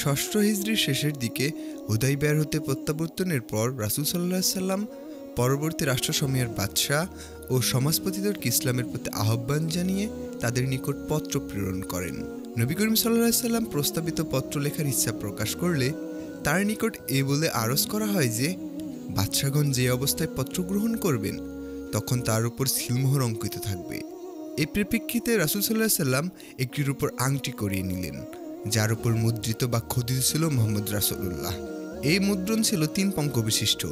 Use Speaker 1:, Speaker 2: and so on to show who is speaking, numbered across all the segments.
Speaker 1: ষষ্ঠ হিজরির শেষের দিকে হুদাইবিয়া হতে প্রত্যাবর্তনের পর রাসূল সাল্লাল্লাহু আলাইহি সাল্লাম পরবর্তী রাষ্ট্রসমূহের বাদশাহ ও সমাজপতিদেরকে ইসলামের প্রতি আহ্বান জানিয়ে তাদের নিকট পত্র প্রেরণ করেন। নবী করিম সাল্লাল্লাহু আলাইহি সাল্লাম প্রস্তাবিত পত্র লেখার ইচ্ছা প্রকাশ করলে তার নিকট এ বলে আরজ করা হয় যে বাদশাগণ যে অবস্থায় পত্র গ্রহণ করবেন তখন তার উপর সিলমোহর অঙ্কিত থাকবে। এই পরিপ্রেক্ষিতে রাসূল সাল্লাল্লাহু আলাইহি সাল্লাম একটির উপর আংটি করিয়ে নিলেন, যার উপর মুদ্রিত বা খোদিত ছিল মোহাম্মদ রাসূলুল্লাহ। এই মুদ্রণ ছিল 3 পঙ্ক বিশিষ্ট।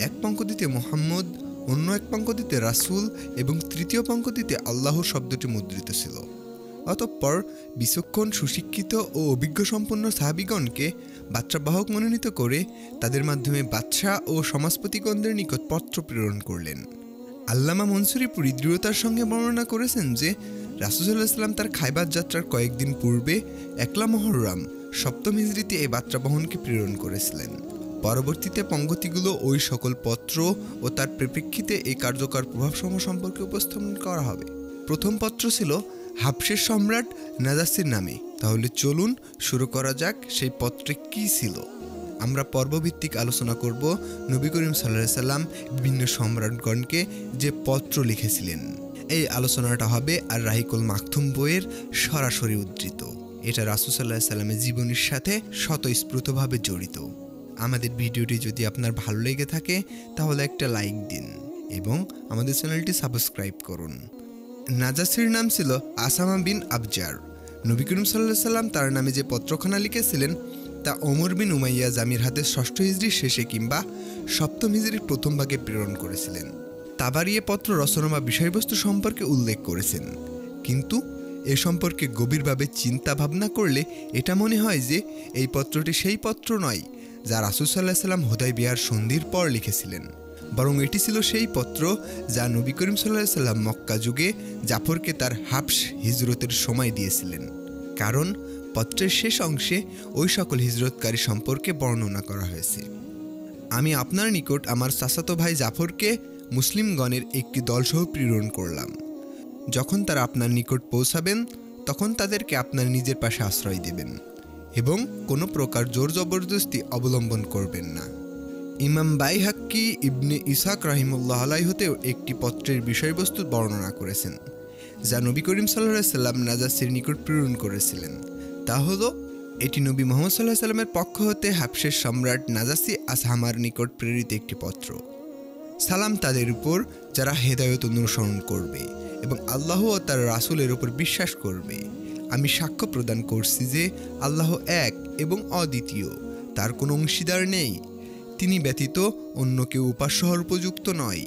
Speaker 1: এক পঙ্কটিতে মোহাম্মদ, অন্য এক পঙ্কটিতে রাসূল এবং তৃতীয় পঙ্কটিতে আল্লাহ শব্দটি মুদ্রিত ছিল। অতঃপর বিচক্ষণ, সুশিক্ষিত ও অভিজ্ঞ সম্পন্ন সাহাবীগণকে বার্তাবাহক মনোনীত করে তাদের মাধ্যমে বাদশাহ ও সমাজপতিগণদের নিকট পত্র প্রেরণ করলেন। আল্লামা মনসুরিপুরী দৃঢ়তার সঙ্গে বর্ণনা করেছেন যে রাসূল সাল্লাল্লাহু আলাইহি সাল্লাম তার খাইবার যাত্রার কয়েকদিন পূর্বে একলা মুহররম 7ম হিজরিতে এই বার্তাবহনকে প্রেরণ করেছিলেন। পরবর্তীতে পঙ্গতিগুলো ওই সকল পত্র ও তার পরিপ্রেক্ষিতে এই কার্যকর প্রভাবসমূহ সম্পর্কে উপস্থাপন করা হবে। প্রথম পত্র ছিল হাবশের সম্রাট নাজাসির নামে। তাহলে চলুন শুরু করা যাক সেই পত্রে কি ছিল। আমরা পর্বভিত্তিক আলোচনা করব নবী করিম সাল্লাল্লাহু আলাইহি সাল্লাম বিভিন্ন সম্রাটগণকে যে পত্র লিখেছিলেন। এই আলোচনাটা হবে আর রাহিকুল মাকতুম বইয়ের সরাসরি উদ্ধৃত। এটা রাসূল সাল্লাল্লাহু আলাইহি সাল্লামের জীবনের সাথে স্বতঃস্ফূর্তভাবে জড়িত। আমাদের ভিডিওটি যদি আপনার ভালো লেগে থাকে তাহলে একটা লাইক দিন এবং আমাদের চ্যানেলটি সাবস্ক্রাইব করুন। নাজাসির নাম ছিল আসামা বিন আবজার। নবী করিম সাল্লাল্লাহু আলাইহি সাল্লাম তার নামে যে পত্রখানা লিখেছিলেন তা ওমর বিন উমাইয়া জামির হাতে ষষ্ঠ হিজরির শেষে কিংবা 7ম হিজরির প্রথম ভাগে প্রেরণ করেছিলেন। তাবারী এ পত্র রচনা বা বিষয়বস্তু সম্পর্কে উল্লেখ করেছেন, কিন্তু এ সম্পর্কে গভীরভাবে চিন্তা ভাবনা করলে এটা মনে হয় যে এই পত্রটি সেই পত্র নয় যা রাসূল সাল্লাল্লাহু আলাইহি সাল্লাম হুদাইবিয়ার সন্ধির পর লিখেছিলেন, বরং এটি ছিল সেই পত্র যা নবী করিম সাল্লাল্লাহু আলাইহি সাল্লাম মক্কা যুগে জাফরকে তার হাবশ হিজরতের সময় দিয়েছিলেন। কারণ পত্রের শেষ অংশে ওই সকল হিজরতকারী সম্পর্কে বর্ণনা করা হয়েছে। আমি আপনার নিকট আমার চাচাতো ভাই জাফরকে মুসলিমগণের একটি দলসহ প্রেরণ করলাম। যখন তারা আপনার নিকট পৌঁছাবেন তখন তাদেরকে আপনার নিজের পাশে আশ্রয় দেবেন এবং কোনো প্রকার জোর জবরদস্তি অবলম্বন করবেন না। ইমাম বাইহাক্কি ইবনে ইসহাক রাহিমাহুল্লাহ আলাইহি হতেও একটি পত্রের বিষয়বস্তু বর্ণনা করেছেন যা নবী করিম সাল্লাল্লাহু আলাইহি সাল্লাম নাজাসির নিকট প্রেরণ করেছিলেন। তা হলো এটি নবী মুহাম্মদ সাল্লাল্লাহু আলাইহি সাল্লামের পক্ষ হতে হাবশের সম্রাট নাজাসি আসহামার নিকট প্রেরিত একটি পত্র। সালাম তাদের উপর যারা হেদায়েত অনুসরণ করবে এবং আল্লাহ ও তার রাসূলের উপর বিশ্বাস করবে। আমি সাক্ষ্য প্রদান করছি যে আল্লাহ এক এবং অদ্বিতীয়, তার কোনো অংশীদার নেই। তিনি ব্যতীত অন্য কেউ উপাস্য হওয়ার উপযুক্ত নয়।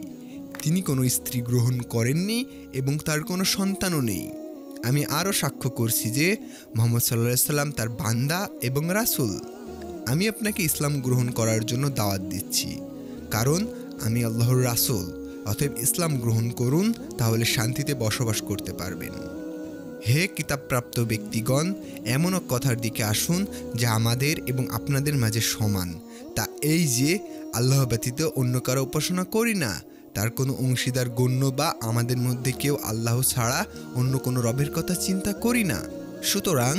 Speaker 1: তিনি কোনো স্ত্রী গ্রহণ করেননি এবং তার কোনো সন্তানও নেই। আমি আরও সাক্ষ্য করছি যে মুহাম্মদ সাল্লাল্লাহু আলাইহি সাল্লাম তার বান্দা এবং রাসূল। আমি আপনাকে ইসলাম গ্রহণ করার জন্য দাওয়াত দিচ্ছি, কারণ আমি আল্লাহর রাসূল। অতএব ইসলাম গ্রহণ করুন, তাহলে শান্তিতে বসবাস করতে পারবেন। হে কিতাবপ্রাপ্ত ব্যক্তিগণ, এমন এক কথার দিকে আসুন যা আমাদের এবং আপনাদের মাঝে সমান। তা এই যে আল্লাহ ব্যতীত অন্য কারো উপাসনা করি না, তার কোনো অংশীদার গণ্য বা আমাদের মধ্যে কেউ আল্লাহ ছাড়া অন্য কোনো রবের কথা চিন্তা করি না। সুতরাং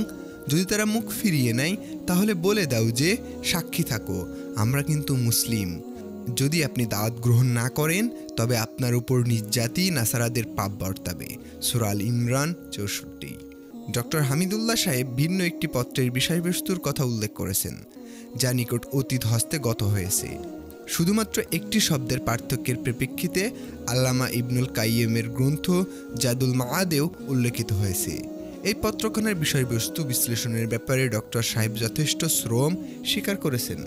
Speaker 1: যদি তারা মুখ ফিরিয়ে নেয় তাহলে বলে দাও যে সাক্ষী থাকো, আমরা কিন্তু মুসলিম। যদি আপনি দাওয়াত গ্রহণ না করেন তবে আপনার উপর নিজ জাতি নাসারাদের পাপ বর্তাবে। সূরা আল ইমরান 64। ডক্টর হামিদুল্লাহ সাহেব ভিন্ন একটি পত্রের বিষয়বস্তুর কথা উল্লেখ করেছেন যা নিকট অতীত হস্তে গত হয়েছে। শুধুমাত্র একটি শব্দের পার্থক্যের পরিপ্রেক্ষিতে আল্লামা ইবনুল কাইয়িমের গ্রন্থ জাদুল মাআদেও উল্লেখিত হয়েছে। এই পত্রখানার বিষয়বস্তু বিশ্লেষণের ব্যাপারে ডক্টর সাহেব যথেষ্ট শ্রম স্বীকার করেছেন।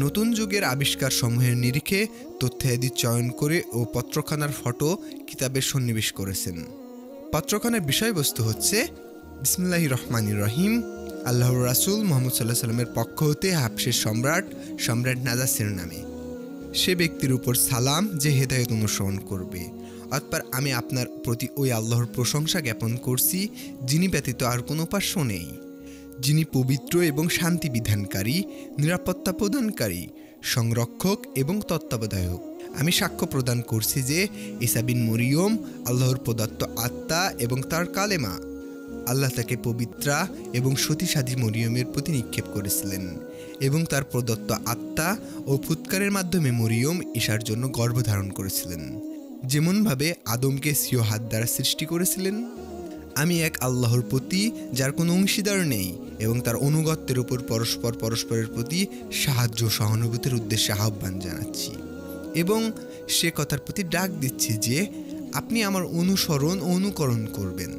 Speaker 1: নতুন যুগের আবিষ্কার সমূহের নিরিখে তথ্যাদি চয়ন করে ও পত্রখানার ফটো কিতাবে সন্নিবেশ করেছেন। পত্রখানার বিষয়বস্তু হচ্ছে বিসমিল্লাহির রহমানির রহিম। আল্লাহর রাসূল মুহাম্মদ সাল্লাল্লাহু আলাইহি সাল্লামের পক্ষ হতে হাবশের সম্রাট নাজাসির নামে। সে ব্যক্তির উপর সালাম যে হেদায়েত অনুসরণ করবে। অতঃপর আমি আপনার প্রতি ওই আল্লাহর প্রশংসা জ্ঞাপন করছি যিনি ব্যতীত আর কোনো উপাস্য নেই, যিনি পবিত্র এবং শান্তি বিধানকারী, নিরাপত্তা প্রদানকারী, সংরক্ষক এবং তত্ত্বাবধায়ক। আমি সাক্ষ্য প্রদান করছি যে ঈসা বিন মরিয়ম আল্লাহর প্রদত্ত আত্মা এবং তার কালেমা। আল্লাহ তাকে পবিত্রা এবং সতীসাধী মরিয়মের প্রতি নিক্ষেপ করেছিলেন এবং তার প্রদত্ত আত্মা ও ফুৎকারের মাধ্যমে মরিয়ম ঈসার জন্য গর্ভধারণ করেছিলেন, যেমনভাবে আদমকে স্বীয় হাত দ্বারা সৃষ্টি করেছিলেন। আমি এক আল্লাহর প্রতি, যার কোনো অংশীদার নেই, এবং তার অনুগত্যের উপর পরস্পরের প্রতি সাহায্য সহানুভূতির উদ্দেশ্যে আহ্বান জানাচ্ছি এবং সে কথার প্রতি ডাক দিচ্ছি যে আপনি আমার অনুসরণ ও অনুকরণ করবেন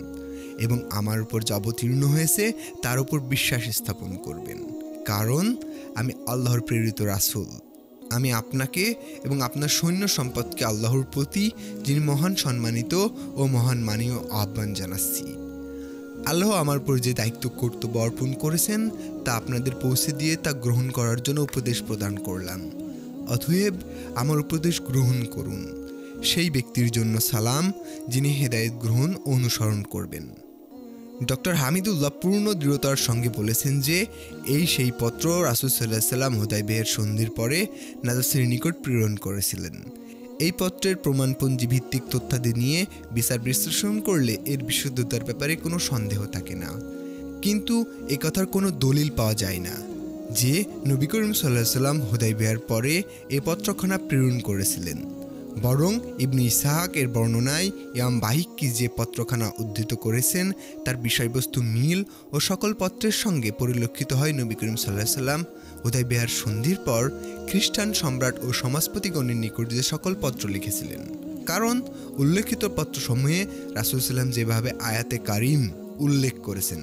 Speaker 1: এবং আমার উপর যা অবতীর্ণ হয়েছে তার উপর বিশ্বাস স্থাপন করবেন, কারণ আমি আল্লাহর প্রেরিত রাসূল। আমি আপনাকে এবং আপনার সৈন্য সম্পদকে আল্লাহর প্রতি, যিনি মহান সম্মানিত ও মহান মানীয়, আহ্বান জানাচ্ছি। আল্লাহ আমার উপর যে দায়িত্ব কর্তব্য অর্পণ করেছেন তা আপনাদের পৌঁছে দিয়ে তা গ্রহণ করার জন্য উপদেশ প্রদান করলাম। অতএব আমার উপদেশ গ্রহণ করুন। সেই ব্যক্তির জন্য সালাম যিনি হেদায়েত গ্রহণ ও অনুসরণ করবেন। ডক্টর হামিদুল্লাহ পূর্ণ দৃঢ়তার সঙ্গে বলেছেন যে এই সেই পত্র রাসূল সাল্লাল্লাহু আলাইহি ওয়াসাল্লাম হুদায়বিয়ার সন্ধির পরে নাজাসীর নিকট প্রেরণ করেছিলেন। এই পত্রের প্রমাণপঞ্জি ভিত্তিক তথ্যাদি নিয়ে বিচার বিশ্লেষণ করলে এর বিশুদ্ধতার ব্যাপারে কোনো সন্দেহ থাকে না, কিন্তু এ কথার কোনো দলিল পাওয়া যায় না যে নবী করিম সাল্লাল্লাহু আলাইহি ওয়াসাল্লাম হুদায়বিয়ার পরে এ পত্রখানা প্রেরণ করেছিলেন। বরং ইবনে ইসহাক এর বর্ণনায় ইমাম বাহিক্কি যে পত্রখানা উদ্ধৃত করেছেন তার বিষয়বস্তু মিল ও সকল পত্রের সঙ্গে পরিলক্ষিত হয় নবী করিম সাল্লাল্লাহু আলাইহি ওয়াসাল্লাম হুদায়বিয়ার সন্ধির পর খ্রিস্টান সম্রাট ও সমাজপতিগণের নিকট যে সকল পত্র লিখেছিলেন। কারণ উল্লেখিত পত্রসমূহে রাসূল সাল্লাম যেভাবে আয়াতে কারিম উল্লেখ করেছেন,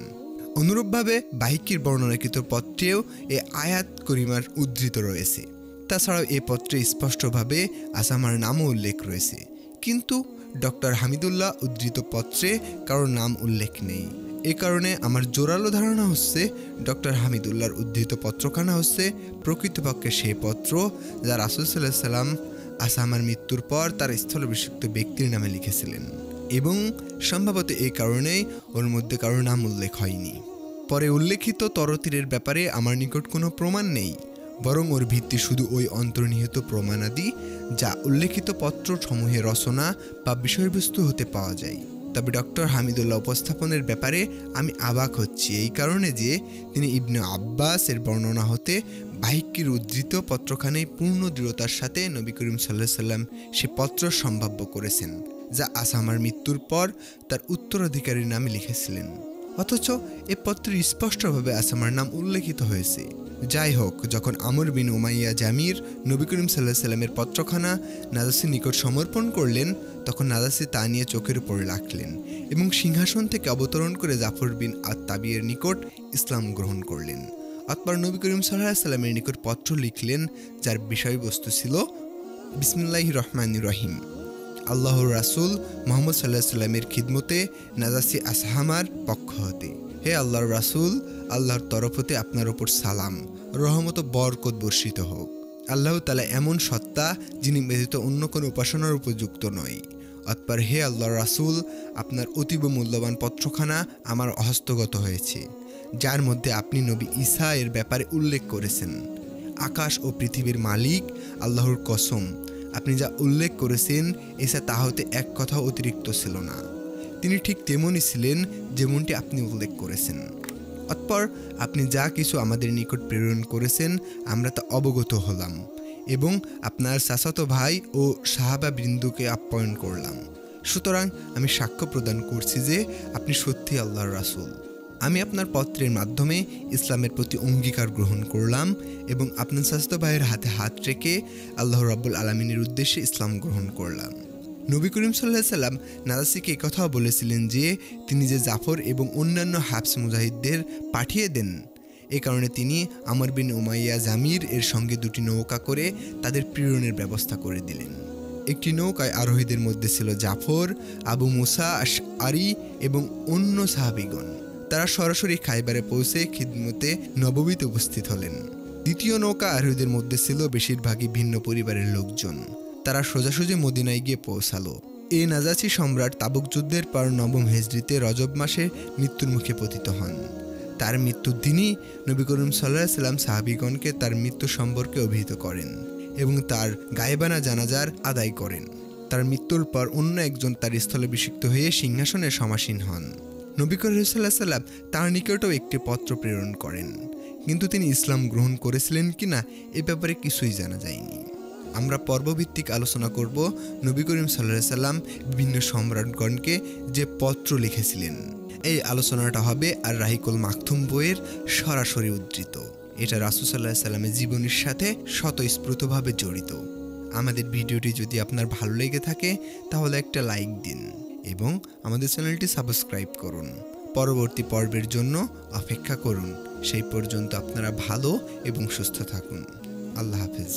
Speaker 1: অনুরূপভাবে বাহিক্কির বর্ণনাকৃত পত্রেও এ আয়াত করিমার উদ্ধৃত রয়েছে। তাছাড়াও এ পত্রে স্পষ্টভাবে আসামার নামও উল্লেখ রয়েছে, কিন্তু ডক্টর হামিদুল্লাহ উদ্ধৃত পত্রে কারোর নাম উল্লেখ নেই। এ কারণে আমার জোরালো ধারণা হচ্ছে ডক্টর হামিদুল্লাহর উদ্ধৃত পত্রখানা হচ্ছে প্রকৃতপক্ষে সেই পত্র যা রাসূল সাল্লাল্লাহু আলাইহি ওয়াসাল্লাম আসামার মৃত্যুর পর তার স্থলাভিষিক্ত ব্যক্তির নামে লিখেছিলেন, এবং সম্ভবত এই কারণেই ওর মধ্যে কারোর নাম উল্লেখ হয়নি। পরে উল্লেখিত তরতীরের ব্যাপারে আমার নিকট কোনো প্রমাণ নেই, বরং ওর ভিত্তি শুধু ওই অন্তর্নিহিত প্রমাণাদি যা উল্লেখিত পত্রসমূহের রচনা বা বিষয়বস্তু হতে পাওয়া যায়। তবে ডক্টর হামিদুল্লাহ উপস্থাপনের ব্যাপারে আমি অবাক হচ্ছি এই কারণে যে তিনি ইবনে আব্বাস এর বর্ণনা হতে বাহিক্কির উদ্ধৃত পত্রখানায় পূর্ণ দৃঢ়তার সাথে নবী করিম সাল্লাল্লাহু আলাইহি ওয়াসাল্লাম সে পত্র সম্ভাব্য করেছেন যা আসামার মৃত্যুর পর তার উত্তরাধিকারীর নামে লিখেছিলেন, অথচ এ পত্রে স্পষ্টভাবে আসামার নাম উল্লেখিত হয়েছে। যাই হোক, যখন আমর বিন উমাইয়া জামির নবী করিম সাল্লাল্লাহু আলাইহি ওয়াসাল্লামের পত্রখানা নাজাসীর নিকট সমর্পণ করলেন, তখন নাজাসী তা নিয়ে চোখের উপর রাখলেন এবং সিংহাসন থেকে অবতরণ করে জাফর বিন আত-তাবিয়ের নিকট ইসলাম গ্রহণ করলেন। অতঃপর নবী করিম সাল্লাল্লাহু আলাইহি ওয়াসাল্লামের নিকট পত্র লিখলেন যার বিষয়বস্তু ছিল বিসমিল্লাহির রহমানির রহিম, আল্লাহর রাসূল মুহাম্মদ সাল্লাল্লাহু আলাইহি ওয়াসাল্লামের খিদমতে নাজাসী আসহামার পক্ষ হতে। হে আল্লাহর রাসূল, আল্লাহর তরফ হতে আপনার ওপর সালাম, রহমত ও বরকত বর্ষিত হোক। আল্লাহ তাআলা এমন সত্তা যিনি ব্যতীত অন্য কোনো উপাসনার উপযুক্ত নয়। অতঃপর হে আল্লাহর রাসূল, আপনার অতীব মূল্যবান পত্রখানা আমার হস্তগত হয়েছে, যার মধ্যে আপনি নবী ঈসা এর ব্যাপারে উল্লেখ করেছেন। আকাশ ও পৃথিবীর মালিক আল্লাহর কসম, আপনি যা উল্লেখ করেছেন ঈসা তা হতে এক কথা অতিরিক্ত ছিল না। তিনি ঠিক তেমনই ছিলেন যেমনটি আপনি উল্লেখ করেছেন। অতঃপর আপনি যা কিছু আমাদের নিকট প্রেরণ করেছেন আমরা তা অবগত হলাম এবং আপনার চাচাতো ভাই ও সাহাবা বৃন্দকে আপ্যায়ন করলাম। সুতরাং আমি সাক্ষ্য প্রদান করছি যে আপনি সত্যি আল্লাহর রাসূল। আমি আপনার পত্রের মাধ্যমে ইসলামের প্রতি অঙ্গীকার গ্রহণ করলাম এবং আপনার চাচাতো ভাইয়ের হাতে হাত রেখে আল্লাহ রাব্বুল আলামিনের উদ্দেশ্যে ইসলাম গ্রহণ করলাম। নবী করিম সাল্লাল্লাহু আলাইহি ওয়াসাল্লাম নাজাসীকে একথাও বলেছিলেন যে তিনি যে জাফর এবং অন্যান্য হাফস মুজাহিদদের পাঠিয়ে দেন, এ কারণে তিনি আমর বিন উমাইয়া জামির এর সঙ্গে দুটি নৌকা করে তাদের প্রেরণের ব্যবস্থা করে দিলেন। একটি নৌকায় আরোহীদের মধ্যে ছিল জাফর, আবু মুসা আশআরী এবং অন্য সাহাবীগণ। তারা সরাসরি খাইবারে পৌঁছে খিদমতে নববীতে উপস্থিত হলেন। দ্বিতীয় নৌকা আরোহীদের মধ্যে ছিল বেশিরভাগই ভিন্ন পরিবারের লোকজন। তারা সোজাসুজি মদিনায় গিয়ে পৌঁছালো। এই নাজাসী সম্রাট তাবুক যুদ্ধের পর 9 হিজরিতে রজব মাসে মৃত্যুর মুখে পতিত হন। তার মৃত্যুর দিনই নবী করিম সাল্লাল্লাহু আলাইহি ওয়াসাল্লাম সাহাবীগণকে তার মৃত্যু সম্পর্কে অভিহিত করেন এবং তার গায়েবানা জানাজার আদায় করেন। তার মৃত্যুর পর অন্য একজন তার স্থলাভিষিক্ত হয়ে সিংহাসনে সমাসীন হন। নবী করিম সাল্লাল্লাহু আলাইহি সাল্লাম তার নিকটেও একটি পত্র প্রেরণ করেন, কিন্তু তিনি ইসলাম গ্রহণ করেছিলেন কিনা এ ব্যাপারে কিছুই জানা যায়নি। আমরা পর্বভিত্তিক আলোচনা করব নবী করিম সাল্লাল্লাহু আলাইহি সাল্লাম বিভিন্ন সম্রাটগণকে যে পত্র লিখেছিলেন। এই আলোচনাটা হবে আর রাহিকুল মাকতুম বইয়ের সরাসরি উদ্ধৃত। এটা রাসূল সাল্লাল্লাহু আলাইহি সাল্লামের জীবনের সাথে স্বতঃস্ফূর্তভাবে জড়িত। আমাদের ভিডিওটি যদি আপনার ভালো লেগে থাকে তাহলে একটা লাইক দিন এবং আমাদের চ্যানেলটি সাবস্ক্রাইব করুন। পরবর্তী পর্বের জন্য অপেক্ষা করুন। সেই পর্যন্ত আপনারা ভালো এবং সুস্থ থাকুন। আল্লাহ হাফেজ।